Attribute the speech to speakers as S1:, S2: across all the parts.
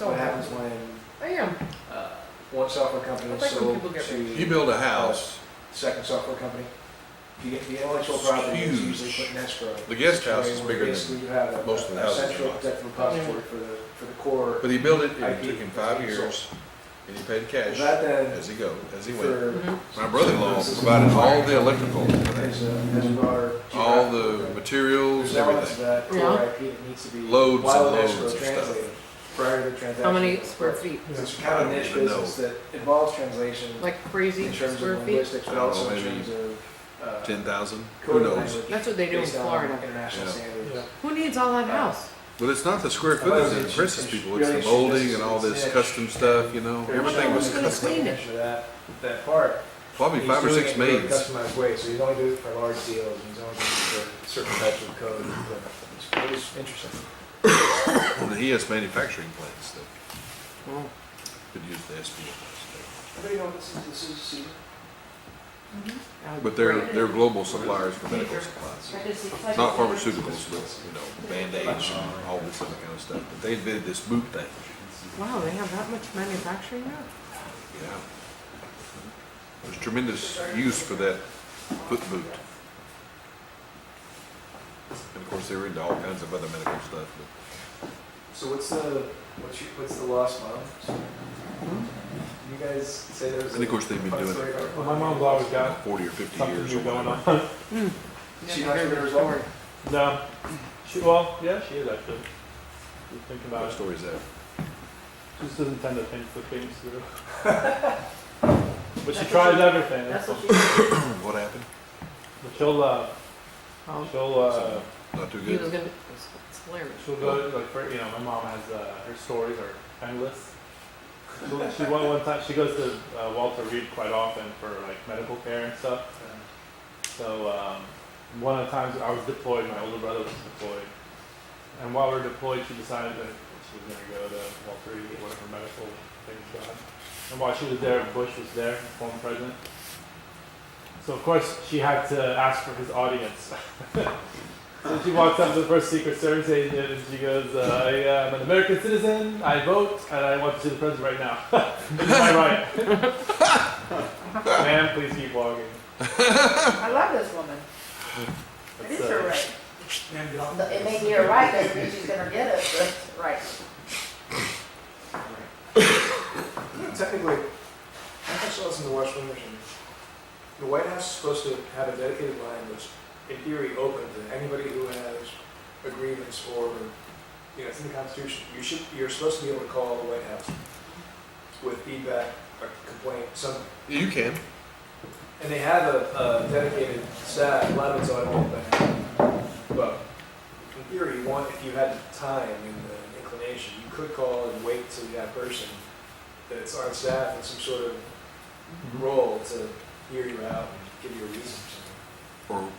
S1: what happens when
S2: I am.
S1: one software company
S2: I
S1: is
S2: like when
S1: sold
S2: people get
S1: to
S3: You build a house,
S1: second software company. If you get the intellectual property, it's
S3: huge.
S1: usually put in escrow.
S3: The guest house is
S1: Where
S3: bigger than
S1: basically you have
S3: most of the houses in
S1: central
S3: Boston.
S1: protective repository for the core.
S3: But he built it,
S1: IP
S3: it took him 5
S1: is
S3: years, and he paid cash
S1: That then,
S3: as he went.
S1: for.
S3: My brother-in-law provided all the electrical,
S1: As a broader.
S3: all the materials,
S1: There's elements of
S3: everything.
S1: that core
S2: Yeah.
S1: IP that needs to be.
S3: Loads and
S1: while in
S3: loads
S1: escrow
S3: of stuff.
S1: translated Prior to the transaction.
S2: How many square feet?
S1: It's kind of a niche business that involves translation
S2: Like crazy
S1: in terms of
S2: square feet?
S1: linguistics, but
S3: I don't know,
S1: also in
S3: maybe
S1: terms of.
S3: 10,000, who
S1: code
S3: knows?
S1: language
S2: That's what they do in
S1: based on
S2: Florida.
S1: International
S3: Yeah.
S1: standards.
S2: Who needs all that house?
S3: But it's not the square footage that impresses people, it's the molding and all this custom stuff, you know? Everything was
S2: Who's gonna
S3: custom.
S2: clean it?
S1: That part.
S3: Probably
S1: He's
S3: 5 or
S1: doing
S3: 6
S1: it in a very
S3: maids.
S1: customized way, so he's only doing it for large deals, and he's only doing it for certain types of code. It was interesting.
S3: And he has manufacturing plants that
S2: Oh.
S3: could use the SPL.
S1: Everybody know this is Cedar?
S3: But they're global suppliers for medical supplies. Not pharmaceuticals, but, you know, Band-Aids and all this other kind of stuff. But they invented this boot thing.
S2: Wow, they have that much manufacturing now?
S3: Yeah. There's tremendous use for that foot boot. And of course, they were into all kinds of other medical stuff, but
S1: So what's the lost mom? You guys say there's.
S3: and of course, they've been doing it
S4: Well, my mom's always
S3: for
S4: got
S3: 40 or 50
S4: something
S3: years or
S4: new going
S3: whatever.
S4: on.
S1: She not sure there's one.
S4: No, well, yeah, she is actually. You think about
S3: What
S4: it.
S3: story is that?
S4: She just doesn't tend to think the things through. But she tries everything.
S2: That's what
S4: all.
S2: she
S3: What happened?
S4: But she'll
S3: Not too
S2: He was
S3: good?
S2: gonna, it's hilarious.
S4: she'll go like for my mom has her stories are endless. She one time she goes to Walter Reed quite often for like medical care and stuff. And so one of the times I was deployed, my older brother was deployed, and while we were deployed, she decided that she was going to go to Walter Reed to get whatever medical things done. And while she was there, Bush was there, the former president. So of course she had to ask for his audience. So she walks up to the first Secret Service agent and she goes, I am an American citizen, I vote, and I want to see the president right now. Is my right? Ma'am, please keep walking.
S5: I love this woman. It is her right. It may be her right, doesn't mean she's gonna get it, but it's right.
S1: Technically, I just listen to Washington Mission. The White House is supposed to have a dedicated line that's, in theory, open to anybody who has a grievance or, it's in the Constitution. You're supposed to be able to call the White House with feedback, a complaint, something.
S3: You can.
S1: And they have a dedicated staff. A lot of it's automated by now. But in theory, if you had the time and the inclination, you could call and wait till that person that's on staff in some sort of role to hear you out and give you a reason.
S3: Or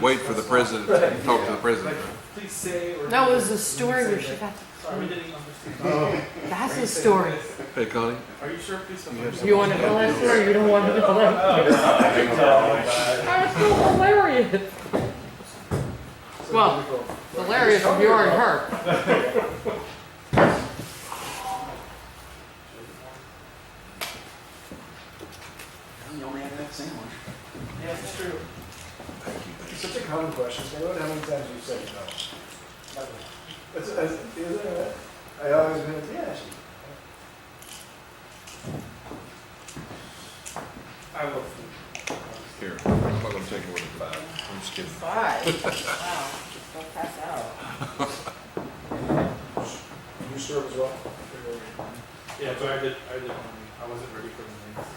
S3: wait for the president to talk to the president.
S1: Please say or.
S2: That was the story where she got,
S1: Sorry, we didn't understand.
S2: that's the story.
S3: Hey, Connie,
S1: Are you sure? Please.
S3: you have something?
S2: You want to tell that story or you don't want to tell that? That's so hilarious. Well, hilarious if you and her.
S6: You only had that sandwich.
S1: Yeah, it's true.
S3: Thank you.
S1: It's such a common question. I wonder how many times you've said no. Isn't it? I always been, yeah, I will.
S3: Here, I'm not gonna take more than 5. I'm just kidding.
S5: 5. Wow, don't pass out.
S1: You serve as well?
S4: Yeah, so I wasn't ready for the names.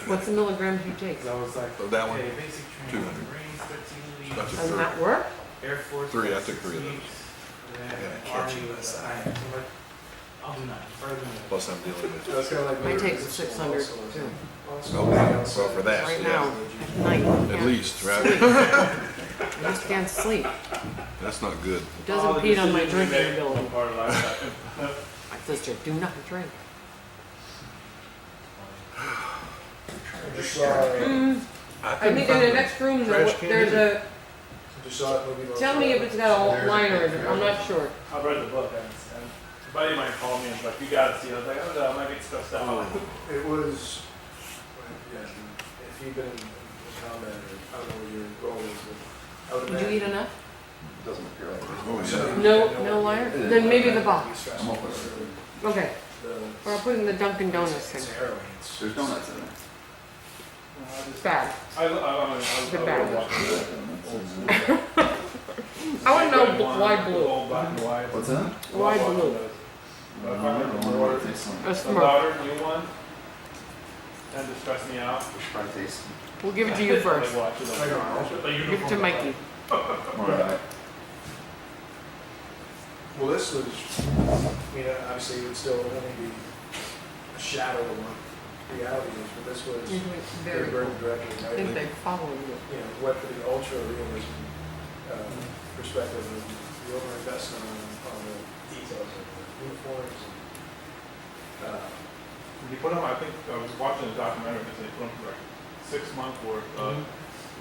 S2: What's the milligrams you take?
S4: Because I was like,
S3: Oh, that one?
S4: okay, basic
S3: 200.
S4: training, Marines, 13
S3: Not
S4: weeks,
S3: just
S2: Doesn't that work?
S4: Air Force.
S3: 3, I
S4: was
S3: took
S4: 6
S3: 3 of those.
S4: weeks, and
S3: I
S4: then
S3: gotta catch
S4: Army
S3: you
S4: was
S3: myself.
S4: I'm like, I'll do 9. Further than that.
S3: Plus I'm dealing with.
S1: That's kind of like.
S2: I take the 600 too.
S3: Well, for that,
S2: Right
S3: yeah.
S2: now, at night.
S3: At
S2: can't
S3: least, right?
S2: sleep. I just can't sleep.
S3: That's not good.
S2: It doesn't impede on my drinking ability.
S4: Part of life.
S2: My sister, do not drink.
S1: Just saw a,
S2: I think in the next room, there's a,
S1: just saw a movie.
S2: tell me if it's got a liner in it, I'm not sure.
S4: I've read the book, and buddy of mine called me and was like, you gotta see it. I was like, oh no, I might get stressed out.
S1: It was, yeah, if you've been in combat, or I don't know what your role is, but I would
S2: Did you eat enough?
S6: Doesn't appear like
S3: Oh,
S6: there's.
S3: yeah.
S2: No wire? Then maybe the box.
S6: I'm open.
S2: Okay. Or I'll put it in the Dunkin' Donuts thing.
S1: It's harrowing.
S6: There's donuts in there.
S2: It's bad.
S4: I
S2: The bad.
S4: watch
S2: I want to know why blue.
S4: Old black and white.
S6: What's that?
S2: Why blue?
S4: But if I make more,
S2: A
S4: a
S2: Smurf.
S4: daughter, new one, tend to stress me out.
S6: Which probably tastes
S2: We'll give it to you first.
S4: Like watch it on
S2: Give it to Mikey.
S6: more right.
S1: Well, this was, I mean, obviously it would still only be a shadow of what reality is, but this was
S2: Very cool.
S1: very directly,
S2: I
S1: right?
S2: think they follow you.
S1: You know, went for the ultra realism perspective of the over investment on the details of the uniforms.
S4: He put on, I think, I was watching a documentary, and they put on like 6 months worth of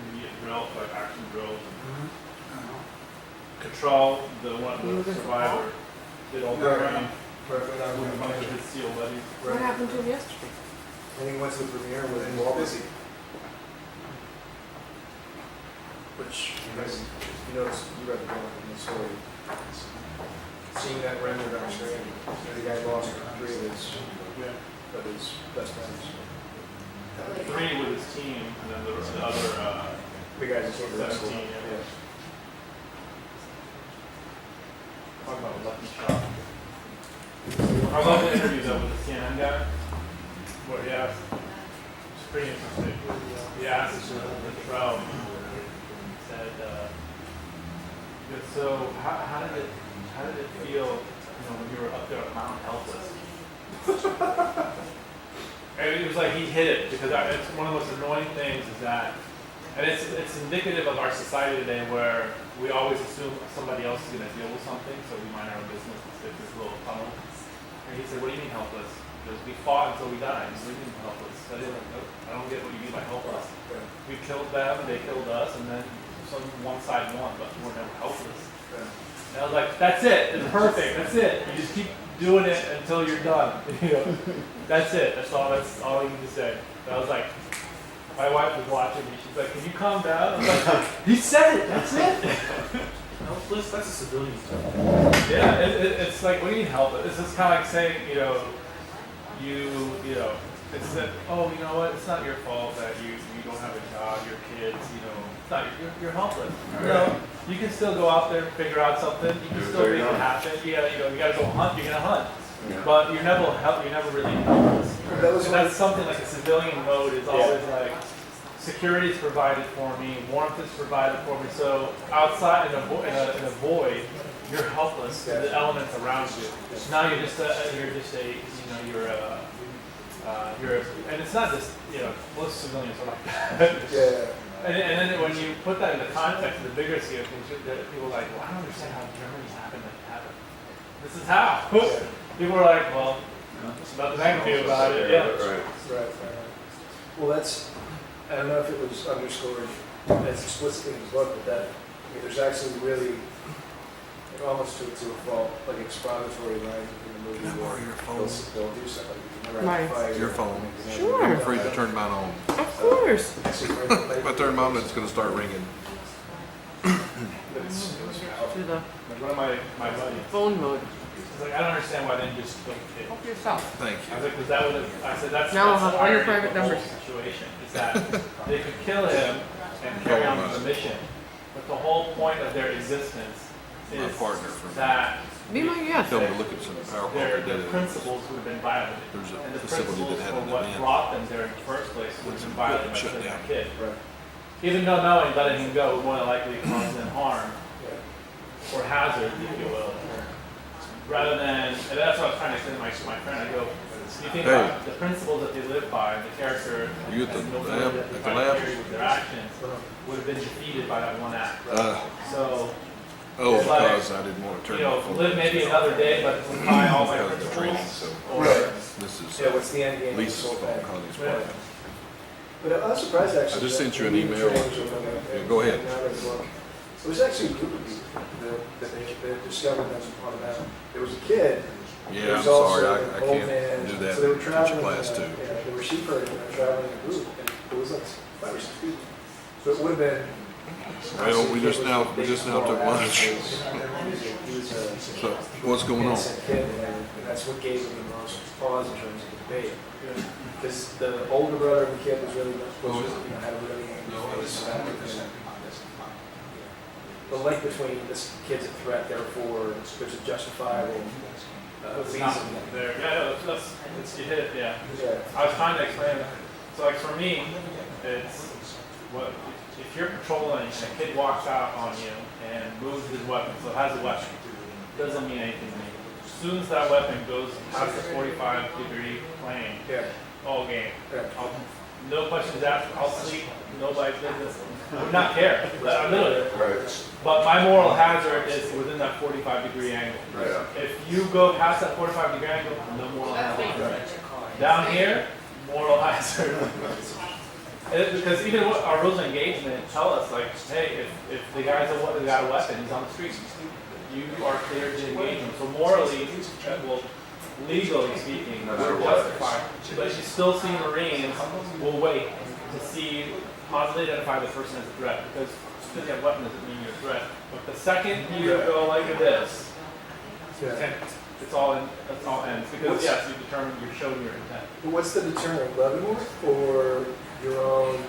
S4: immediate drills, like action drills, and Control, the one,
S2: You
S4: the
S2: looking for
S4: survivor, did all the
S1: Right.
S4: training
S1: Right,
S4: with a bunch of his SEAL buddies.
S2: What happened to him yesterday?
S1: I think he went to the premiere with Wall Busy. Which, you guys, you noticed, you read the book in the story. Seeing that rendered on screen, the guy lost 3 of his best friends.
S4: 3 with his team, and then the other,
S1: The guys that came to that school.
S4: 17, yeah.
S1: Yeah.
S4: talk about lucky shot. I love the interview though with the CNN guy, where he asked, it's pretty interesting. He asked the crowd, said, so how did it feel, when you were up there at Mount Helpless? And it was like he hit it, because it's one of the most annoying things is that, and it's indicative of our society today where we always assume somebody else is going to deal with something, so we mind our own business and stick this little tunnel. And he said, what do you mean helpless? Because we fought until we died. What do you mean helpless? I don't get what you mean by helpless. We killed them, they killed us, and then one side won, but we're never helpless. And I was like, that's it. It's perfect. That's it. You just keep doing it until you're done. That's it. That's all you need to say. And I was like, my wife was watching me. She's like, can you calm down? I was like, he said it. That's it.
S7: Helpless? That's a civilian term.
S4: Yeah, it's like, what do you mean help? It's just kind of like saying, it's that, oh, you know what? It's not your fault that you don't have a job, your kids, it's not, you're helpless. You can still go out there and figure out something. You can still make it happen. You gotta go hunt. You're gonna hunt.
S6: Yeah.
S4: But you're never really helpless.
S1: That
S4: And that's something like a civilian mode is always like, security is provided for me, warmth is provided for me. So outside in a void, you're helpless to the elements around you. Now and it's not just most civilians are like that.
S1: Yeah.
S4: And then when you put that in the context of the bigger scale of things, people are like, well, I don't understand how Germany happened like it happened. This is how. People are like, well, there's nothing I can do about it. Yeah.
S1: Right. Well, I don't know if it was underscored as explicitly in the book, but there's actually really, almost to a fault, like explanatory language in the movie.
S3: Can I borrow your phone?
S1: They'll do something.
S2: Right.
S3: Your phone.
S2: Sure.
S3: Feel free to turn mine on.
S2: Of course.
S3: If I turn mine on, it's gonna start ringing.
S2: To the
S4: Like one of my buddies,
S2: phone mode.
S4: he's like, I don't understand why they didn't just kill the kid.
S2: Help yourself.
S3: Thank
S4: I was
S3: you.
S4: like, because that would have, I said, that's
S2: Now I'll
S4: that's
S2: have
S4: the
S2: all your
S4: irony of
S2: private
S4: the whole
S2: numbers.
S4: situation, is that they could kill him and carry on with the mission, but the whole point of their existence
S3: My
S4: is
S3: partner from
S4: that
S2: Be my guest.
S3: Tell me to look at some PowerPoint
S4: their
S3: data.
S4: principles would have been violated.
S3: There's
S4: And
S3: a
S4: the
S3: facility
S4: principles
S3: that had
S4: for
S3: an
S4: what
S3: event.
S4: brought them there in the first place would have been violated by
S3: Shut
S4: killing
S3: down.
S4: that kid.
S1: Right.
S4: Even though knowing letting him go would more than likely cause them harm
S1: Yeah.
S4: or hazard, if you will. Rather than, and that's what I was trying to say to my friend, I go, you think
S3: Hey.
S4: about the principles that they live by, the character,
S3: You at the
S4: and nobody
S3: lab?
S4: that they
S3: At the
S4: try to
S3: lab?
S4: carry with their actions would have been defeated by that one act. So,
S3: Oh,
S4: It's like,
S3: because I didn't want to turn my phone.
S4: live maybe another day, but apply all my
S3: Because of the training,
S4: principles.
S3: so
S4: Or,
S3: this is
S1: Yeah, what's the end game? of
S3: Lisa's
S1: this whole
S3: phone,
S1: thing?
S3: Connie's
S4: Yeah.
S3: phone.
S1: But I was surprised actually.
S3: I just sent you an
S1: that
S3: email.
S1: the change of the-
S3: Yeah, go ahead.
S1: It was actually a group of people that they discovered them on the mountain. There was a kid
S3: Yeah, I'm
S1: There's
S3: sorry,
S1: also
S3: I
S1: an old
S3: can't
S1: man.
S3: do that.
S1: So they were
S3: Teach a
S1: traveling,
S3: class too.
S1: yeah, they were sheep herding, and they were traveling in a group, and it was like 5 or 6 people. So it would have been.
S3: Well, we just now took lunch.
S1: He was a
S3: So, what's going on?
S1: innocent kid, and that's what gave him the most pause in terms of the debate. Because the older brother of the kid was really, had a really angry face. The link between this kid's a threat, therefore there's a justifiable
S4: It's not
S1: reason.
S4: there. Yeah, no, you hit it, yeah.
S1: Yeah.
S4: I was trying to explain, so like for me, it's what, if you're patrolling and a kid walks out on you and moves his weapon, so it has a weapon, doesn't mean anything to me. As soon as that weapon goes past the 45-degree plane,
S1: Yeah.
S4: all game.
S1: Yeah.
S4: No questions asked, I'll sleep, nobody's business. I would not care, literally.
S6: Right.
S4: But my moral hazard is within that 45-degree angle.
S6: Right.
S4: If you go past that 45-degree angle, no moral hazard. Down here, moral hazard. Because even what our rules of engagement tell us, like, hey, if the guy's got a weapon, he's on the street, you are clear to engage him. So morally, well, legally speaking, we're justified. But you still see Marines will wait to see, positively identify the person as a threat. Because you have a weapon doesn't mean you're a threat. But the second you go like this,
S1: Yeah.
S4: it's all ends. Because yes, you determine, you're showing your intent.
S1: But what's the deterrent, Leavenworth, or your own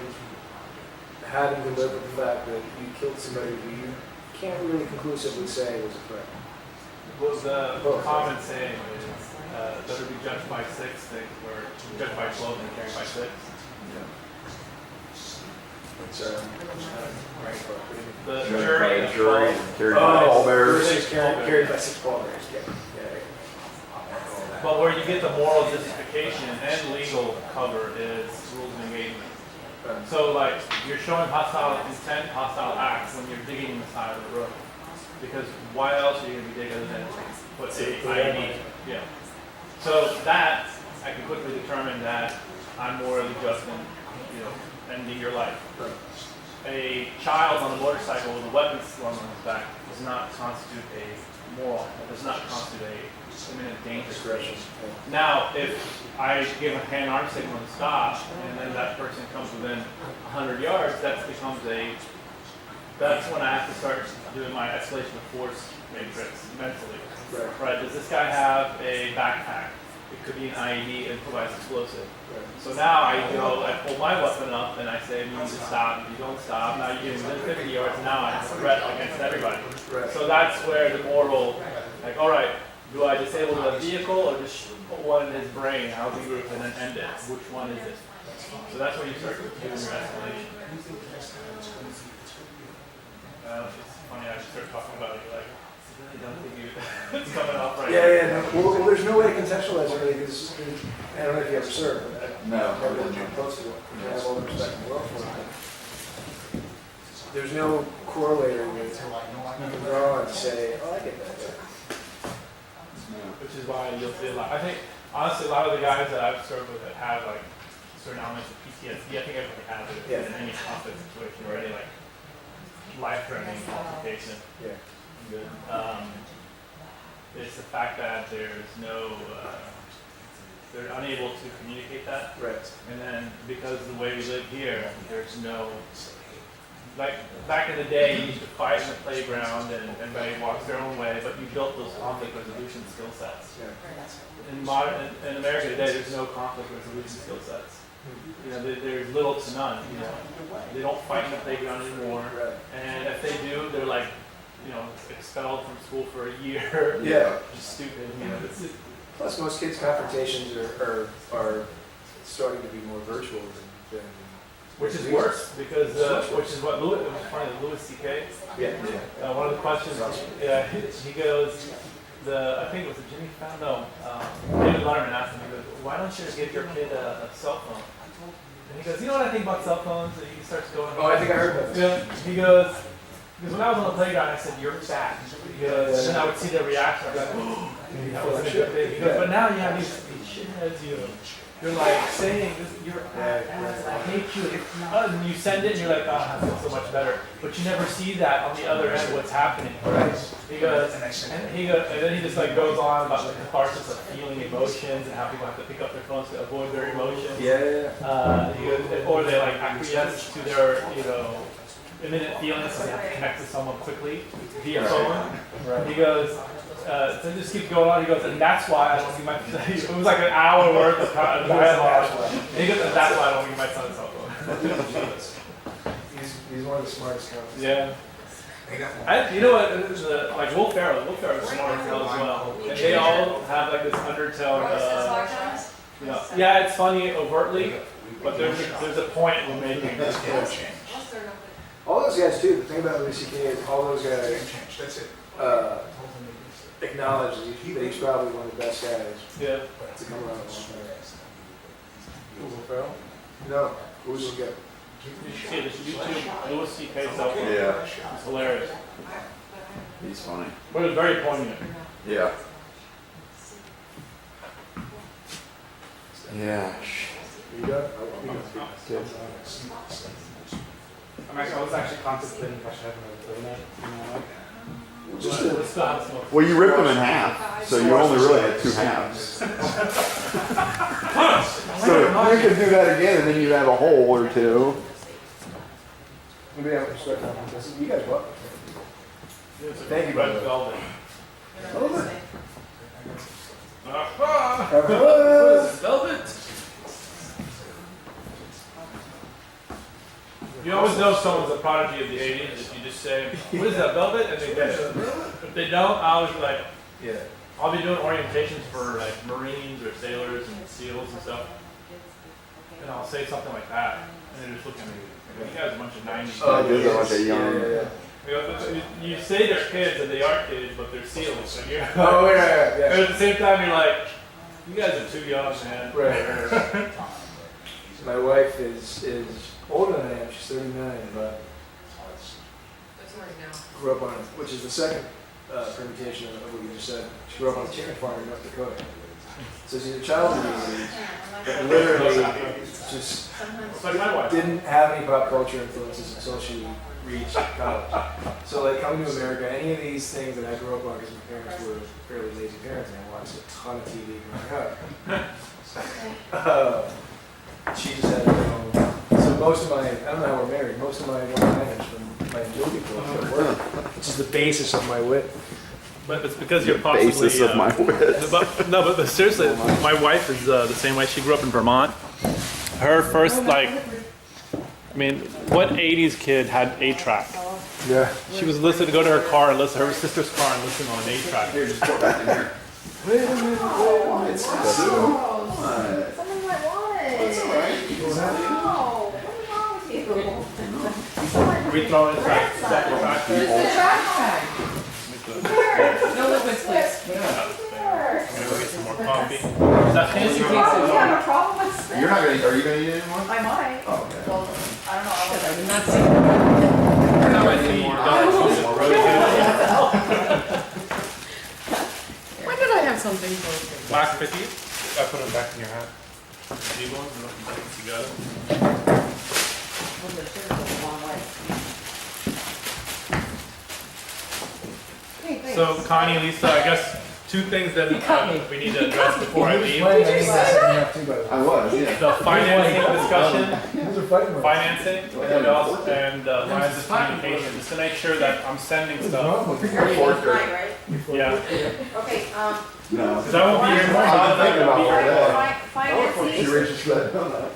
S1: having to live with the fact that you killed somebody who you can't really conclusively say was a threat?
S4: Well, the common saying is, better be judged by 6 things, or judged by 12 and carried by 6.
S1: It's right,
S4: The
S6: Jury
S4: jury
S6: by
S4: of
S6: jury,
S4: 12.
S6: carried by pallbearers.
S1: Carried by 6 pallbearers, yeah.
S4: But where you get the moral justification and legal cover is rules of engagement. So like, you're showing hostile intent, hostile acts when you're digging in the side of the road. Because why else are you going to be digging other than put a IED? Yeah. So that, I can quickly determine that I'm morally just in, ending your life. A child on a motorcycle with a weapon slung on his back does not constitute a moral, it does not constitute a imminent danger.
S1: Discretion.
S4: Now, if I give a hand-arm signal to stop, and then that person comes within 100 yards, that's when I have to start doing my escalation of force matrix mentally. Right? Does this guy have a backpack? It could be an IED, improvised explosive. So now I pull my weapon up and I say, you need to stop. If you don't stop, now you're getting within 50 yards, now I have a threat against everybody. So that's where the moral, like, all right, do I disable the vehicle or just put one in his brain, how we group, and then end it? Which one is it? So that's when you start doing your escalation. It's funny, I just started talking about it, like, I don't think it's coming off right.
S1: Yeah. No. Well, there's no way to contextualize it really, because I don't know if you ever served, but I've
S6: No.
S1: never been too close to it. I have all the respect in the world for it. There's no correlator that you can draw and say, oh, I get that.
S4: Which is why you'll see a lot. I think, honestly, a lot of the guys that I've served with that have, like, certain elements of PTSD, I think everybody has it in any conflict situation or any, like, life-threatening complication.
S1: Yeah.
S4: Good. It's the fact that there's no, they're unable to communicate that.
S1: Right.
S4: And then because of the way we live here, there's no, like back in the day, you used to fight in the playground and everybody walks their own way, but you built those conflict resolution skill sets.
S1: Yeah.
S4: In America today, there's no conflict resolution skill sets. You know, there's little to none. You know, they don't fight in the playground anymore, and if they do, they're like, you know, expelled from school for a year.
S1: Yeah.
S4: Just stupid. You know,
S1: Plus, most kids' confrontations are starting to be more virtual than
S4: which is worse because which is what Louis. It was funny. Louis C.K.
S1: Yeah.
S4: One of the questions. Yeah, he goes. I think it was Jimmy Fallon. No, David Letterman asked him. He goes, "Why don't you get your kid a cell phone?" And he goes, "You know what I think about cell phones?" And he starts going.
S1: Oh, I think I heard that.
S4: Yeah. He goes. Because when I was on the playground, I said, "You're fat." He goes, and then I would see their reaction. I was like, "Oh, that wasn't a good thing." He goes, "But now you have these shitheads, you're like saying this, you're I hate you. And you send it and you're like, oh, I feel so much better. But you never see that on the other end, what's happening. He goes, and then he just like goes on about the catharsis of feeling emotions and how people have to pick up their phones to avoid their emotions.
S1: Yeah, yeah, yeah.
S4: He goes, or they like acquiesce to their, imminent feelings, so they have to connect with someone quickly via phone. He goes, so it just keeps going on. He goes, and that's why I don't see my. It was like an hour worth of dialogue. And he goes, and that's why I don't give my son a cell phone.
S1: He's one of the smartest counts.
S4: Yeah. You know what? Like Will Ferrell. Will Ferrell's smart as hell as well. And they all have like this undertone. Yeah, it's funny overtly, but there's a point we're making.
S1: All those guys too. The thing about Louis C.K. is all those guys acknowledge that he's probably one of the best guys
S4: Yeah.
S1: to come around a long time.
S4: Will Ferrell?
S1: No, who's the guy?
S4: You should see this YouTube Louis C.K. cell phone.
S6: Yeah,
S4: It's hilarious.
S6: he's funny.
S4: But it's very poignant.
S6: Yeah. Yeah.
S1: You got?
S7: I was actually contemplating if I should have another donut.
S4: Let's still have some.
S6: Well, you ripped them in half, so you only really had two halves. So you could do that again, and then you'd have a hole or two.
S1: Maybe I would start talking about this. You guys what? Thank you,
S4: Red
S1: brother.
S4: velvet. Velvet. You always know someone's a prodigy of the 80s if you just say, what is that, velvet? And they get it. If they don't, I always be like,
S1: Yeah.
S4: I'll be doing orientations for like Marines or sailors and SEALs and stuff. And I'll say something like that. And they just look at me, like, you guys are a bunch of 90s.
S6: Oh, there's a bunch of young.
S4: You say they're kids and they are kids, but they're SEALs. So you're,
S1: Oh, yeah.
S4: and at the same time, you're like, you guys are too young, man.
S1: Right. My wife is older than I am. She's 39, but grew up on, which is the second permutation of what you just said. She grew up on a chicken farm in North Dakota. So she's a child of the 80s, but literally just
S4: It's like my wife.
S1: didn't have any pop culture influences until she reached college. So like coming to America, any of these things that I grew up on because my parents were fairly lazy parents and I watched a ton of TV growing up. She just had her own. So most of my, I don't know how we're married, most of my one-liners from my movie books at work, which is the basis of my wit.
S4: But it's because you're possibly.
S6: Basis of my wit.
S4: But seriously, my wife is the same way. She grew up in Vermont. Her first, like, I mean, what 80s kid had 8-track?
S1: Yeah.
S4: She was listening to go to her car and listen, her sister's car and listen on an 8-track.
S6: Here, just pour that in here.
S5: It's someone might want it.
S6: That's all right.
S5: No, what's wrong with you?
S4: We throw it back. Back.
S5: It's the trash bag.
S2: No liquids, please.
S4: I'm gonna go get some more coffee. Is that fancy?
S5: You have a problem with
S6: You're not gonna. Are you gonna eat anymore?
S5: I might.
S6: Oh, okay.
S5: Well, I don't know.
S2: I did not see that.
S4: Now I see you've done something really good.
S2: When did I have something posted?
S4: Last 50? I put them back in your hat. See one? You got it?
S5: Well, the sugar goes a long way. Hey, thanks.
S4: So, Connie, Lisa, I guess two things that we need to address before I leave.
S1: Playing any second half too, by the way.
S6: I was. Yeah.
S4: The financing discussion,
S1: Those are fighting words.
S4: financing, and lines of communication, just to make sure that I'm sending stuff.
S5: Tonight, right?
S4: Yeah,
S5: Okay,
S6: No.
S4: because I won't be here tomorrow,
S6: I've been thinking about all that.
S5: financing.
S6: She reaches for that donut.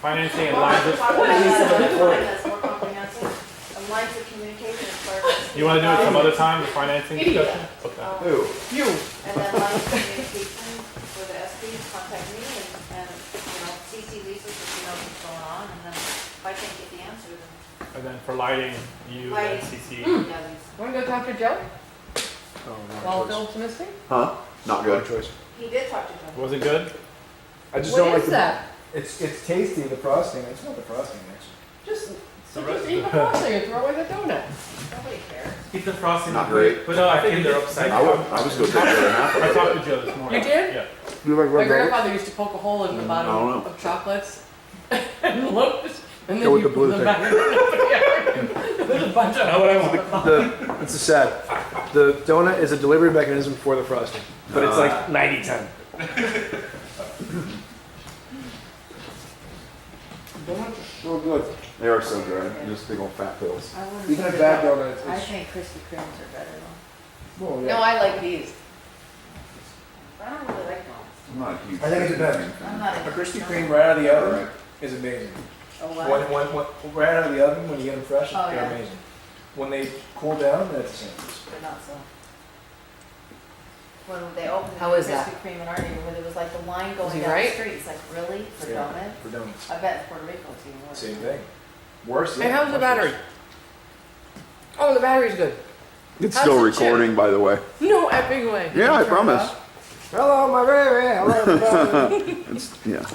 S4: financing and lines of,
S5: That's more comprehensive. And lines of communication as far as.
S4: you want to do it some other time, the financing discussion? Okay.
S6: Who?
S2: You.
S5: And then lines of communication for the SP, contact me and, CC Lisa so she knows what's going on. And then if I can't get the answer, then.
S4: And then for lighting, you and
S5: Lighting.
S4: CC.
S5: Yeah, Lisa.
S2: Want to go talk to Joe
S1: Oh,
S2: while
S1: wrong choice.
S2: Philip's missing?
S6: Huh? Not
S1: Wrong
S6: good.
S1: choice.
S5: He did talk to Joe.
S4: Was it good?
S1: I just don't
S2: What
S1: like
S2: is
S1: the.
S2: that?
S1: It's tasty, the frosting. It's not the frosting, actually.
S2: Just
S4: rest-
S2: eat the frosting and throw away the donut.
S5: Nobody cares.
S4: Keep the frosting.
S6: Not great.
S4: But no, I think they're upside
S6: I
S4: down.
S6: was going to take the other half of
S4: I
S6: it.
S4: talked to Joe this morning.
S2: You did?
S4: Yeah.
S6: You like
S2: My
S6: red velvet?
S2: grandfather used to poke a hole in the
S6: I don't
S2: bottom
S6: know.
S2: of chocolates and look, and then
S6: Go with
S2: you
S6: the
S2: put
S6: blue
S2: them
S6: thing.
S2: back. There's a bunch of
S1: Not what I
S2: holes.
S1: want. It's a sad. The donut is a delivery mechanism for the frosting, but it's like 90-10.
S6: So good. They are so good. Just big old fat pills.
S5: I wouldn't
S1: Even a
S5: put
S1: bad
S5: it down.
S1: donut
S5: I
S1: is.
S5: think Krispy Kremes are better though.
S1: Well,
S5: No,
S1: yeah.
S5: I like these. I don't really like them.
S6: I'm not a huge.
S1: I think it depends.
S5: I'm not
S1: A
S5: a
S1: Krispy Kreme right out of the oven is amazing.
S5: A what?
S1: Right out of the oven, when you get them fresh,
S5: Oh,
S1: they're
S5: yeah.
S1: amazing. When they cool down, they're the same.
S5: They're not so. When they opened the
S2: How is that?
S5: Krispy Kreme in our neighborhood, it was like the line going
S2: he
S5: down
S2: right?
S5: the street. It's like, really? For
S1: Yeah,
S5: donuts?
S1: For donuts.
S5: I bet in Puerto Rico it's even worse.
S1: Same thing. Worse.
S2: And
S1: yeah,
S2: how's the
S1: much
S2: battery?
S1: worse.
S2: Oh, the battery's good.
S6: It's
S2: How's
S6: still
S2: the chip?
S6: recording, by the way.
S2: No effing way.
S6: Yeah, I
S5: Turn it
S6: promise.
S5: off.
S1: Hello, my baby. Hello, everybody.
S6: It's, yeah.